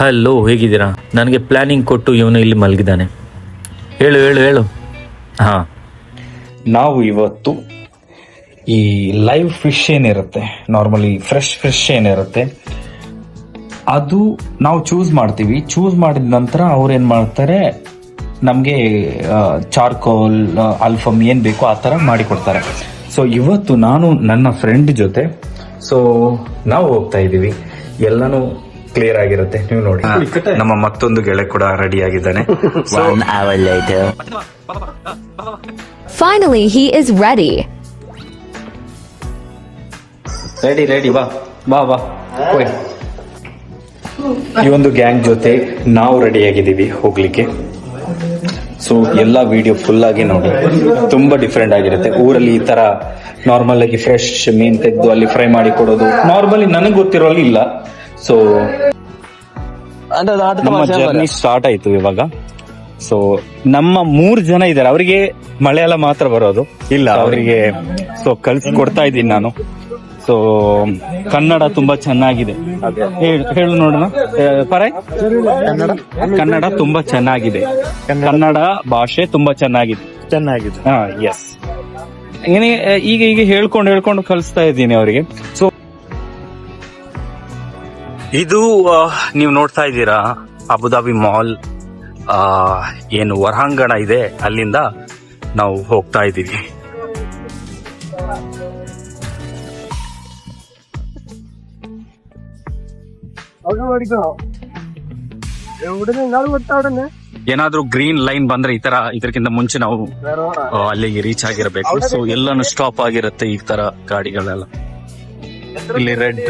Hello, ಹೇಗಿದ್ದೀರಾ? ನನಗೆ planning ಕೊಟ್ಟು ಇವನು ಇಲ್ಲಿ ಮಲಗಿದ್ದಾನೆ. ಹೇಳು ಹೇಳು ಹೇಳು. ಹಾಂ, ನಾವು ಇವತ್ತು ಈ ಲೈವ್ ಫಿಶ್ ಏನಿರುತ್ತೆ, ನಾರ್ಮಲಿ ಫ್ರೆಶ್ ಫಿಶ್ ಏನಿರುತ್ತೆ, ಅದು ನಾವು ಚೂಸ್ ಮಾಡ್ತೀವಿ. ಚೂಸ್ ಮಾಡಿದ ನಂತರ ಅವ್ರು ಏನು ಮಾಡ್ತಾರೆ, ನಮಗೆ ಚಾರ್ಕೋಲ್, ಅಲ್ಫಮ್ ಏನು ಬೇಕೋ ಆ ಥರ ಮಾಡಿಕೊಡ್ತಾರೆ. ಸೊ ಇವತ್ತು ನಾನು ನನ್ನ ಫ್ರೆಂಡ್ ಜೊತೆ ನಾವು ಹೋಗ್ತಾ ಇದ್ದೀವಿ. ಎಲ್ಲನೂ ಕ್ಲಿಯರ್ ಆಗಿರುತ್ತೆ, ನೀವು ನೋಡಿ. ನಮ್ಮ ಮತ್ತೊಂದು ಗೆಳೆ ಕೂಡ ರೆಡಿ ಆಗಿದ್ದಾನೆ. Finally, he is ready. Ready ಬಾ ಬಾ ಬಾ ಹೋಯ್. ಈ ಒಂದು ಗ್ಯಾಂಗ್ ಜೊತೆ ನಾವು ರೆಡಿ ಆಗಿದ್ದೀವಿ ಹೋಗ್ಲಿಕ್ಕೆ. ಸೊ ಎಲ್ಲ ವಿಡಿಯೋ ಫುಲ್ ಆಗಿ ನೋಡಿ, ತುಂಬಾ ಡಿಫ್ರೆಂಟ್ ಆಗಿರುತ್ತೆ. ಊರಲ್ಲಿ ಈ ತರ ನಾರ್ಮಲ್ ಆಗಿ ಫ್ರೆಶ್ ಮೀನ್ ತೆಗೆದು ಅಲ್ಲಿ ಫ್ರೈ ಮಾಡಿ ಕೊಡೋದು ನಾರ್ಮಲಿ ನನಗೆ ಗೊತ್ತಿರೋಲ್ಲಿ ಇಲ್ಲ. ಸೊ ನಮ್ಮ ಜರ್ನಿ ಸ್ಟಾರ್ಟ್ ಆಯ್ತು ಇವಾಗ. ಸೊ ನಮ್ಮ 3 ಜನ ಇದ್ದಾರೆ, ಅವರಿಗೆ ಮಲಯಾಳ ಮಾತ್ರ ಬರೋದು ಇಲ್ಲ ಅವರಿಗೆ. ಸೊ ಕಲ್ಸಿ ಕೊಡ್ತಾ ಇದ್ದೀನಿ ನಾನು. ಸೊ ಕನ್ನಡ ತುಂಬಾ ಚೆನ್ನಾಗಿದೆ, ಹೇಳು ನೋಡೋಣ. ಪರೈ ಕನ್ನಡ ತುಂಬಾ ಚೆನ್ನಾಗಿದೆ, ಕನ್ನಡ ಭಾಷೆ ತುಂಬಾ ಚೆನ್ನಾಗಿದೆ. ಹಾ, ಎಸ್. ಈಗ ಹೇಳ್ಕೊಂಡು ಕಲಿಸ್ತಾ ಇದ್ದೀನಿ ಅವರಿಗೆ. ಸೊ ಇದು ನೀವು ನೋಡ್ತಾ ಇದ್ದೀರಾ ಅಬುದಾಬಿ ಮಾಲ್ ಏನು ಹೊರಾಂಗಣ ಇದೆ, ಅಲ್ಲಿಂದ ನಾವು ಹೋಗ್ತಾ ಇದ್ದೀವಿ. ಏನಾದ್ರೂ ಗ್ರೀನ್ ಲೈನ್ ಬಂದ್ರೆ ಇದಕ್ಕಿಂತ ಮುಂಚೆ ನಾವು ಅಲ್ಲಿಗೆ ರೀಚ್ ಆಗಿರಬೇಕು. ಸೊ ಎಲ್ಲಾನು ಸ್ಟಾಪ್ ಆಗಿರುತ್ತೆ ಈ ತರ ಗಾಡಿಗಳೆಲ್ಲ. ಇಲ್ಲಿ ರೆಡ್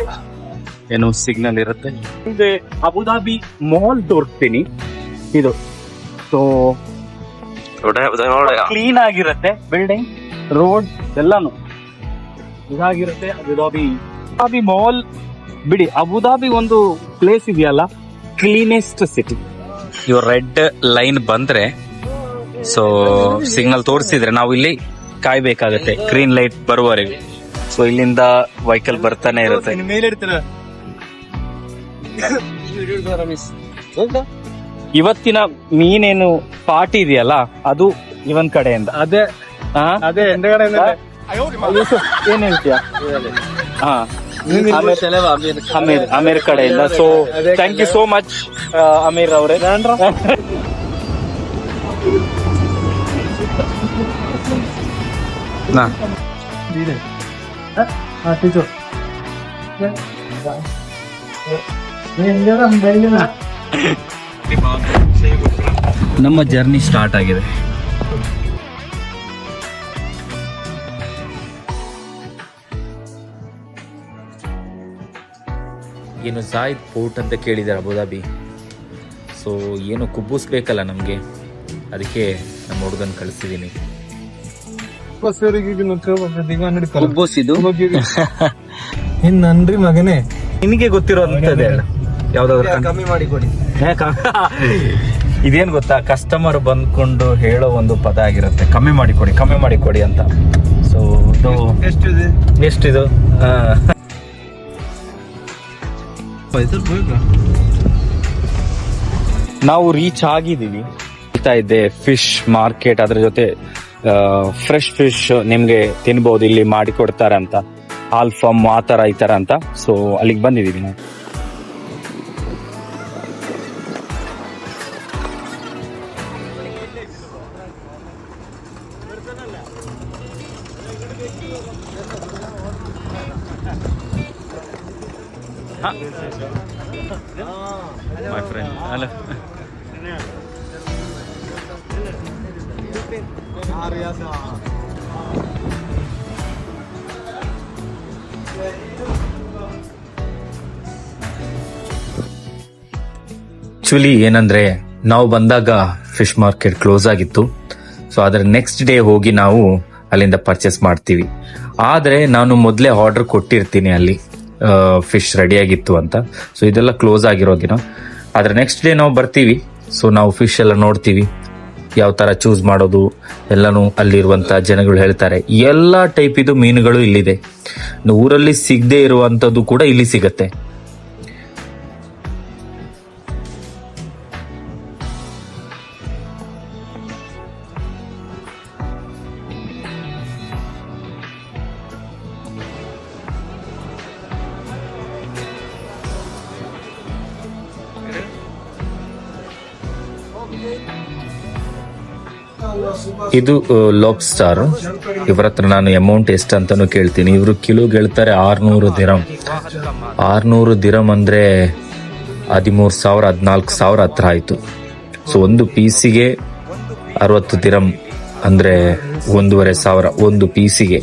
ಏನು ಸಿಗ್ನಲ್ ಇರುತ್ತೆ. ಮುಂದೆ ಅಬುದಾಬಿ ಮಾಲ್ ತೋರಿಸ್ತೀನಿ. ಇದು ಸೊ ಕ್ಲೀನ್ ಆಗಿರುತ್ತೆ, ಬಿಲ್ಡಿಂಗ್, ರೋಡ್ ಎಲ್ಲಾನು ಇದಾಗಿರುತ್ತೆ. ಅಬುದಾಬಿ ಮಾಲ್ ಬಿಡಿ, ಅಬುದಾಬಿ ಒಂದು ಪ್ಲೇಸ್ ಇದೆಯಲ್ಲ, ಕ್ಲೀನೆಸ್ಟ್ ಸಿಟಿ. ಇವ್ ರೆಡ್ ಲೈನ್ ಬಂದ್ರೆ, ಸೊ ಸಿಗ್ನಲ್ ತೋರಿಸಿದ್ರೆ ನಾವು ಇಲ್ಲಿ ಕಾಯ್ಬೇಕಾಗತ್ತೆ ಗ್ರೀನ್ ಲೈಟ್ ಬರುವವರೆಗೆ. ಸೊ ಇಲ್ಲಿಂದ ವೆಹಿಕಲ್ ಬರ್ತಾನೆ ಇರುತ್ತೆ. ಇವತ್ತಿನ ಮೀನೇನು ಪಾರ್ಟಿ ಇದೆಯಲ್ಲ, ಅದು ಇವನ್ ಕಡೆಯಿಂದ. ಅದೇ ಏನ್ ಹೇಳ್ತೀಯಾ? ಹಾ, ಅಮೀರ್ ಕಡೆಯಿಂದ. So thank you so much Aamir ಅವರೇ. ನಮ್ಮ ಜರ್ನಿ ಸ್ಟಾರ್ಟ್ ಆಗಿದೆ. ಏನು ಜಾಯಿದ್ ಪೋರ್ಟ್ ಅಂತ ಕೇಳಿದ್ದಾರೆ ಅಬುದಾಬಿ. ಸೊ ಏನು ಕುಬ್ಬುಸ್ಬೇಕಲ್ಲ ನಮಗೆ, ಅದಕ್ಕೆ ನಮ್ಮ ಹುಡುಗನ್ ಕಳಿಸಿದ್ದೀನಿ. ನನ್ರಿ ಮಗನೇ, ನಿನಗೆ ಗೊತ್ತಿರೋಂಥದ್ದೇ ಯಾವ್ದಾದ್ರು ಕಮ್ಮಿ ಮಾಡಿ ಕೊಡಿ. ಇದೇನ್ ಗೊತ್ತಾ, ಕಸ್ಟಮರ್ ಬಂದ್ಕೊಂಡು ಹೇಳೋ ಒಂದು ಪದ ಆಗಿರುತ್ತೆ, ಕಮ್ಮಿ ಮಾಡಿ ಕೊಡಿ ಅಂತ. ಸೊ ಎಷ್ಟಿದು? ನಾವು ರೀಚ್ ಆಗಿದ್ದೀವಿ. ಇದ್ದೆ ಫಿಶ್ ಮಾರ್ಕೆಟ್, ಅದ್ರ ಜೊತೆ ಫ್ರೆಶ್ ಫಿಶ್ ನಿಮ್ಗೆ ತಿನ್ಬಹುದು, ಇಲ್ಲಿ ಮಾಡಿ ಕೊಡ್ತಾರೆ ಅಂತ. ಆಲ್ಫಮ್ ಆ ತರ ಈ ತರ ಅಂತ. ಸೊ ಅಲ್ಲಿಗೆ ಬಂದಿದ್ದೀವಿ ನಾವು. My friend, hello. ಆಕ್ಚುಲಿ ಏನಂದ್ರೆ, ನಾವು ಬಂದಾಗ ಫಿಶ್ ಮಾರ್ಕೆಟ್ ಕ್ಲೋಸ್ ಆಗಿತ್ತು. ಸೊ ಅದರ ನೆಕ್ಸ್ಟ್ ಡೇ ಹೋಗಿ ನಾವು ಅಲ್ಲಿಂದ ಪರ್ಚೇಸ್ ಮಾಡ್ತೀವಿ. ಆದ್ರೆ ನಾನು ಮೊದಲೇ ಆರ್ಡರ್ ಕೊಟ್ಟಿರ್ತೀನಿ ಅಲ್ಲಿ ಫಿಶ್ ರೆಡಿ ಆಗಿತ್ತು ಅಂತ. ಸೊ ಇದೆಲ್ಲ ಕ್ಲೋಸ್ ಆಗಿರೋ ದಿನ. ಆದ್ರೆ ನೆಕ್ಸ್ಟ್ ಡೇ ನಾವು ಬರ್ತೀವಿ. ಸೊ ನಾವು ಫಿಶ್ ಎಲ್ಲ ನೋಡ್ತೀವಿ, ಯಾವ ತರ ಚೂಸ್ ಮಾಡೋದು ಎಲ್ಲಾನು ಅಲ್ಲಿರುವಂತ ಜನಗಳು ಹೇಳ್ತಾರೆ. ಎಲ್ಲಾ ಟೈಪ್ ಇದು ಮೀನುಗಳು ಇಲ್ಲಿದೆ. ಊರಲ್ಲಿ ಸಿಗದೆ ಇರುವಂತದ್ದು ಕೂಡ ಇಲ್ಲಿ ಸಿಗತ್ತೆ. ಇದು ಲಾಬ್ಸ್ಟಾರ್. ಇವ್ರ ಹತ್ರ ನಾನು ಅಮೌಂಟ್ ಎಷ್ಟು ಅಂತಾನು ಕೇಳ್ತೀನಿ. ಇವರು ಕಿಲೋಗೆ ಹೇಳ್ತಾರೆ 600 ದಿರಂ. 600 ದಿರಂ ಅಂದ್ರೆ 13,000 14,000 ಹತ್ರ ಆಯ್ತು. ಸೊ ಒಂದು ಪೀಸಿಗೆ 60 ದಿರಂ ಅಂದ್ರೆ 1,500 ಒಂದು ಪೀಸಿಗೆ.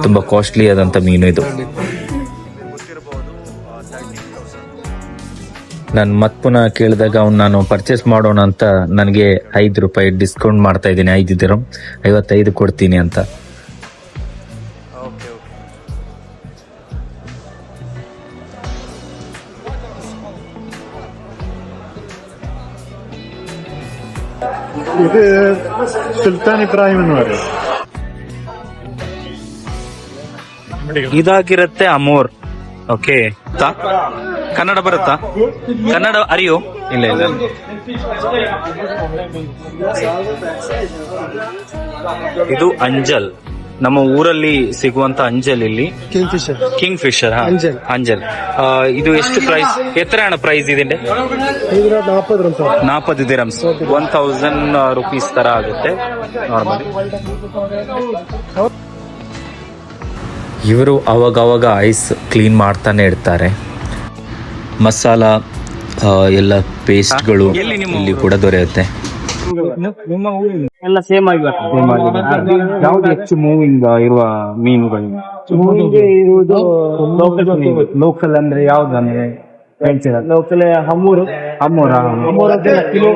ತುಂಬಾ ಕಾಸ್ಟ್ಲಿ ಆದಂತ ಮೀನು ಇದು. ನಾನು ಮತ್ ಪುನಃ ಕೇಳಿದಾಗ ನಾನು ಪರ್ಚೇಸ್ ಮಾಡೋಣ ಅಂತ ನನಗೆ 5 ರೂಪಾಯಿ ಡಿಸ್ಕೌಂಟ್ ಮಾಡ್ತಾ ಇದ್ದೀನಿ. 5 ದಿರಂ 55 ಕೊಡ್ತೀನಿ ಅಂತ. ഇത് സുൽത്താൻ ഇബ്രാഹിം എന്ന് പറയും. ಇದಾಗಿರುತ್ತೆ ಅಮೋರ್. ಓಕೆ, ಕನ್ನಡ ಬರುತ್ತಾ? ಕನ್ನಡ ಅರಿಯೋ? ಇಲ್ಲ ಇಲ್ಲ. ಇದು ಅಂಜಲ್, ನಮ್ಮ ಊರಲ್ಲಿ ಸಿಗುವಂತ ಅಂಜಲ್. ಇಲ್ಲಿ ಕಿಂಗ್ ಫಿಶರ್ ಅಂಜಲ್. ಇದು ಎಷ್ಟು ಪ್ರೈಸ್? ಎತ್ತರ ಪ್ರೈಸ್ ಇದೆ? 40 ದಿರಮ್ಸ್, 1000 ರುಪೀಸ್ ತರ ಆಗುತ್ತೆ ನಾರ್ಮಲಿ. ಇವರು ಅವಾಗವಾಗ ಐಸ್ ಕ್ಲೀನ್ ಮಾಡ್ತಾನೆ ಇರ್ತಾರೆ. ಮಸಾಲ ಎಲ್ಲ ಪೇಸ್ಟ್ಗಳು ಇಲ್ಲಿ ಕೂಡ ದೊರೆಯುತ್ತೆ. ಎಲ್ಲ ಸೇಮ್ ಆಗಿ ಯಾವ್ದು ಹೆಚ್ಚು ಮೂವಿಂಗ್ ಇರುವ ಮೀನುಗಳು? ಇರುವುದು ಲೋಕಲ್ ಅಂದ್ರೆ ಯಾವ್ದು ಅಂದ್ರೆ ಹೇಳ್ತೀರಾ? ಲೋಕಲ್ ಹಮ್ಮೂರು. ಕಿಲೋ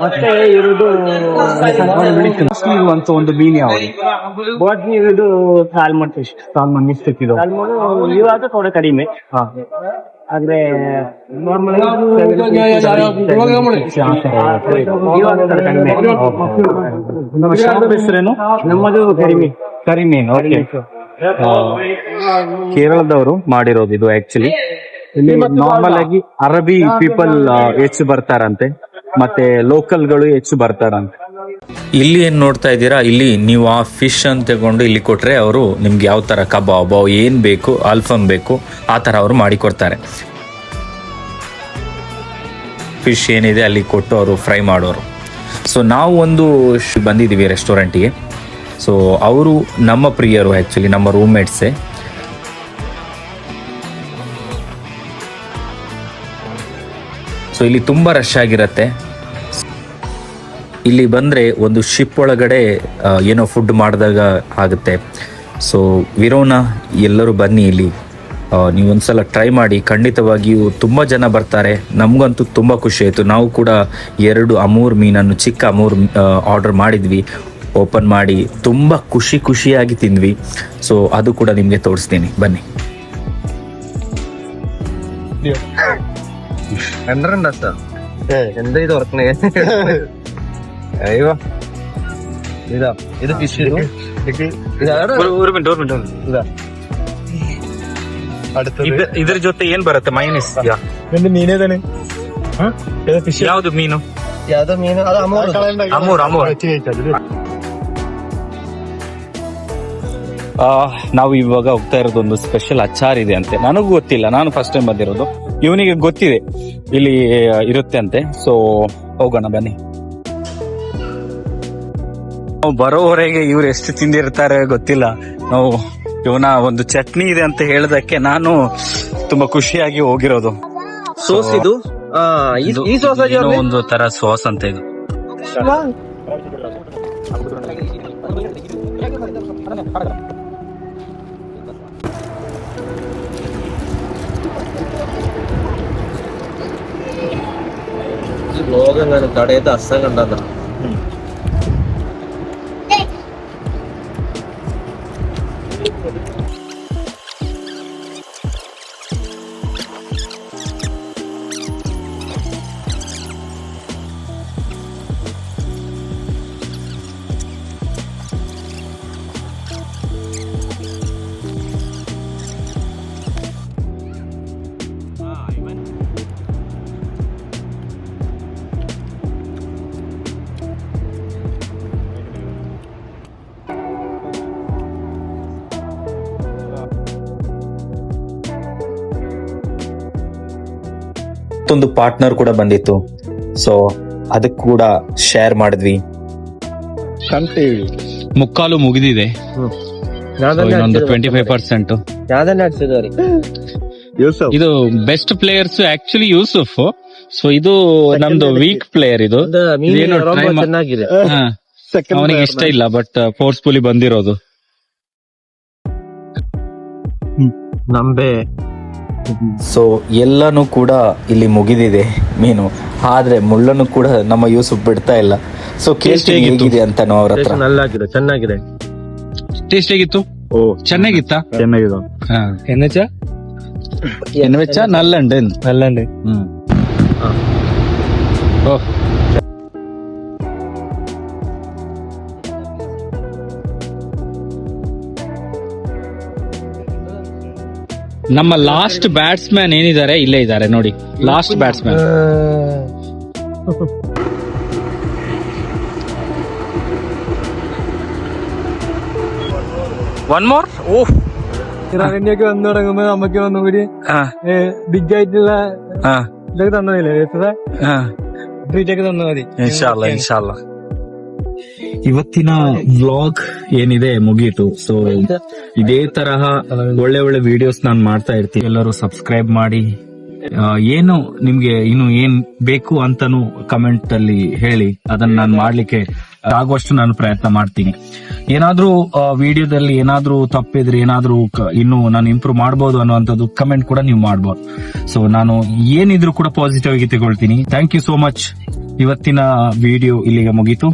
ಮತ್ತೆ ಇರುವುದು ಇರುವಂತ ಒಂದು ಮೀನು ಯಾವುದು? ಬಾಟ್ನಿ ಇರುವುದು ಸಾಲ್ಮನ್ ಫಿಶ್. ಸಾಲ್ಮನ್ ಎಷ್ಟು ಕಿಲೋ? ಸಾಲ್ಮನ್ ಇವಾಗ ಥೋಡೆ ಕಡಿಮೆ, ಆದ್ರೆ ನಾರ್ಮಲ್ ಹೆಸರೇನು? ನಮ್ಮದು ಕಡಿಮೆ. ಕರಿಮೀನು. ಓಕೆ, ಕೇರಳದವರು ಮಾಡಿರೋದು ಇದು. ಆಕ್ಚುಲಿ ಇಲ್ಲಿ ನಾರ್ಮಲ್ ಆಗಿ ಅರಬಿ ಪೀಪಲ್ ಹೆಚ್ಚು ಬರ್ತಾರಂತೆ, ಮತ್ತೆ ಲೋಕಲ್ಗಳು ಹೆಚ್ಚು ಬರ್ತಾರಂತೆ. ಇಲ್ಲಿ ಏನ್ ನೋಡ್ತಾ ಇದ್ದೀರಾ, ಇಲ್ಲಿ ನೀವು ಆ ಫಿಶ್ ಅಂತ ತಗೊಂಡು ಇಲ್ಲಿ ಕೊಟ್ರೆ ಅವರು ನಿಮ್ಗೆ ಯಾವ ತರ ಕಬಾಬ್ ಏನ್ ಬೇಕು, ಆಲ್ಫಮ್ ಬೇಕು, ಆ ತರ ಅವರು ಮಾಡಿಕೊಡ್ತಾರೆ. ಫಿಶ್ ಏನಿದೆ ಅಲ್ಲಿ ಕೊಟ್ಟು ಅವರು ಫ್ರೈ ಮಾಡೋರು. ಸೊ ನಾವು ಒಂದು ಬಂದಿದ್ದೀವಿ ರೆಸ್ಟೋರೆಂಟಿಗೆ. ಸೊ ಅವರು ನಮ್ಮ ಪ್ರಿಯರು, ಆ್ಯಕ್ಚುಲಿ ನಮ್ಮ ರೂಮ್ಮೇಟ್ಸೇ. ಸೊ ಇಲ್ಲಿ ತುಂಬ ರಶ್ ಆಗಿರುತ್ತೆ. ಇಲ್ಲಿ ಬಂದರೆ ಒಂದು ಶಿಪ್ ಒಳಗಡೆ ಏನೋ ಫುಡ್ ಮಾಡಿದಾಗ ಆಗುತ್ತೆ. ಸೊ ವಿರೋನಾ ಎಲ್ಲರೂ ಬನ್ನಿ, ಇಲ್ಲಿ ನೀವೊಂದ್ಸಲ ಟ್ರೈ ಮಾಡಿ. ಖಂಡಿತವಾಗಿಯೂ ತುಂಬ ಜನ ಬರ್ತಾರೆ. ನಮಗಂತೂ ತುಂಬ ಖುಷಿ ಆಯಿತು. ನಾವು ಕೂಡ 2 ಅಮೂರ್ ಮೀನನ್ನು, ಚಿಕ್ಕ ಅಮೂರ್ ಆರ್ಡರ್ ಮಾಡಿದ್ವಿ. ಓಪನ್ ಮಾಡಿ ತುಂಬ ಖುಷಿಯಾಗಿ ತಿಂದ್ವಿ. ಸೊ ಅದು ಕೂಡ ನಿಮಗೆ ತೋರಿಸ್ತೀನಿ, ಬನ್ನಿ. എന്താ ഇത് ഉറക്കണേ? അയ്യോ ഇതാ ഇത് ഫിഷ്. ಇದ್ರ ಜೊತೆ ಏನ್ ಬರುತ್ತೆ? ಮೈನಸ್ മീനേതാണ്? ಯಾವ್ದು ಮೀನು? ಯಾವ್ದೋ ಮೀನು ಅದು ಅಮೂರ್. ನಾವು ಇವಾಗ ಹೋಗ್ತಾ ಇರೋದು ಒಂದು ಸ್ಪೆಷಲ್ ಅಚಾರ್ ಇದೆ ಅಂತೆ. ನನಗೂ ಗೊತ್ತಿಲ್ಲ, ನಾನು ಫಸ್ಟ್ ಟೈಮ್ ಬಂದಿರೋದು. ಇವನಿಗೆ ಗೊತ್ತಿದೆ ಇಲ್ಲಿ ಇರುತ್ತೆ ಅಂತೆ. ಸೊ ಹೋಗೋಣ ಬನ್ನಿ. ನಾವು ಬರೋವರೆಗೆ ಇವ್ರು ಎಷ್ಟು ತಿಂದಿರ್ತಾರೆ ಗೊತ್ತಿಲ್ಲ. ನಾವು ಇವನ ಒಂದು ಚಟ್ನಿ ಇದೆ ಅಂತ ಹೇಳದಕ್ಕೆ ನಾನು ತುಂಬಾ ಖುಷಿಯಾಗಿ ಹೋಗಿರೋದು. ಸೋಸ್ ಇದು ಈ ಸೋಸ್ ಒಂದು ತರ ಸಾಸ್ ಅಂತ ಇದು. ലോകം കടയത്തെ അസം കണ്ടാ ಮತ್ತೊಂದು ಪಾರ್ಟ್ನರ್ ಕೂಡ ಬಂದಿತ್ತು. ಸೊ ಅದಕ್ಕೆ ಕೂಡ ಶೇರ್ ಮಾಡಿದ್ವಿ. ಮುಕ್ಕಾಲು ಮುಗಿದಿದೆ, ಇನ್ನೊಂದು 25%. ಯಾವ್ದನ್ನ ಆಡ್ಸಿದವ್ರಿ? ಇದು best players actually Yusuf. So ಇದು ನಮ್ದು ವೀಕ್ ಪ್ಲೇಯರ್. ಇದು ಇದೇನು try ಚೆನ್ನಾಗಿದೆ. ಹಾ, ಅವನಿಗೆ ಇಷ್ಟ ಇಲ್ಲ, ಬಟ್ ಫೋರ್ಸ್ಫುಲಿ ಬಂದಿರೋದು. ನಂಬೆ ಸೊ ಎಲ್ಲಾನು ಕೂಡ ಇಲ್ಲಿ ಮುಗಿದಿದೆ ಮೀನು, ಆದ್ರೆ ಮುಳ್ಳನ್ನು ಕೂಡ ನಮ್ಮ ಯೂಸುಫ್ ಬಿಡ್ತಾ ಇಲ್ಲ. ಸೊ ಕೇಳ್ತೀನಿ ಹೇಗಿದೆ ಅಂತ ನಾವು ಅವ್ರ ಹತ್ರ. ನಲ್ಲಾಗಿದೆ, ಚೆನ್ನಾಗಿದೆ. ಟೇಸ್ಟ್ ಹೇಗಿತ್ತು? ಓ ಚೆನ್ನಾಗಿತ್ತಾ? ಚೆನ್ನಾಗಿದೆ. ಎನ್ವೆಚ್ಚ ನಲ್ಲಂಡೆ ನಲ್ಲಂಡೆ. ನಮ್ಮ ಲಾಸ್ಟ್ ಬ್ಯಾಟ್ಸ್ಮನ್ ಏನಿದ್ದಾರೆ ಇಲ್ಲೇ ಇದ್ದಾರೆ ನೋಡಿ. Last batsman one more. Oh ഇറാഖിന്റെയൊക്കെ വന്നു തുടങ്ങുമ്പോ നമുക്ക് ഒന്നും കൂടി ബിഗ് ആയിട്ടുള്ള ഇതൊക്കെ തന്നില്ലേ, ട്രീറ്റ് ഒക്കെ തന്നാൽ മതി. ಇನ್ಶಾಲ್ಲ. ಇವತ್ತಿನ ವ್ಲಾಗ್ ಏನಿದೆ ಮುಗೀತು. ಸೊ ಇದೇ ತರಹ ಒಳ್ಳೆ ಒಳ್ಳೆ ವಿಡಿಯೋಸ್ ನಾನು ಮಾಡ್ತಾ ಇರ್ತೀನಿ. ಎಲ್ಲರೂ ಸಬ್ಸ್ಕ್ರೈಬ್ ಮಾಡಿ. ಏನು ನಿಮ್ಗೆ ಇನ್ನು ಏನ್ ಬೇಕು ಅಂತಾನು ಕಮೆಂಟ್ ಅಲ್ಲಿ ಹೇಳಿ, ಅದನ್ನ ನಾನು ಮಾಡ್ಲಿಕ್ಕೆ ಆಗುವಷ್ಟು ನಾನು ಪ್ರಯತ್ನ ಮಾಡ್ತೀನಿ. ಏನಾದ್ರೂ ವಿಡಿಯೋದಲ್ಲಿ ಏನಾದ್ರೂ ತಪ್ಪಿದ್ರೆ, ಏನಾದ್ರೂ ಇನ್ನು ನಾನು ಇಂಪ್ರೂವ್ ಮಾಡಬಹುದು ಅನ್ನುವಂಥದ್ದು ಕಮೆಂಟ್ ಕೂಡ ನೀವು ಮಾಡಬಹುದು. ಸೊ ನಾನು ಏನಿದ್ರು ಕೂಡ ಪಾಸಿಟಿವ್ ಆಗಿ ತಗೊಳ್ತೀನಿ. Thank you so much. ಇವತ್ತಿನ ವಿಡಿಯೋ ಇಲ್ಲಿಗೆ ಮುಗೀತು.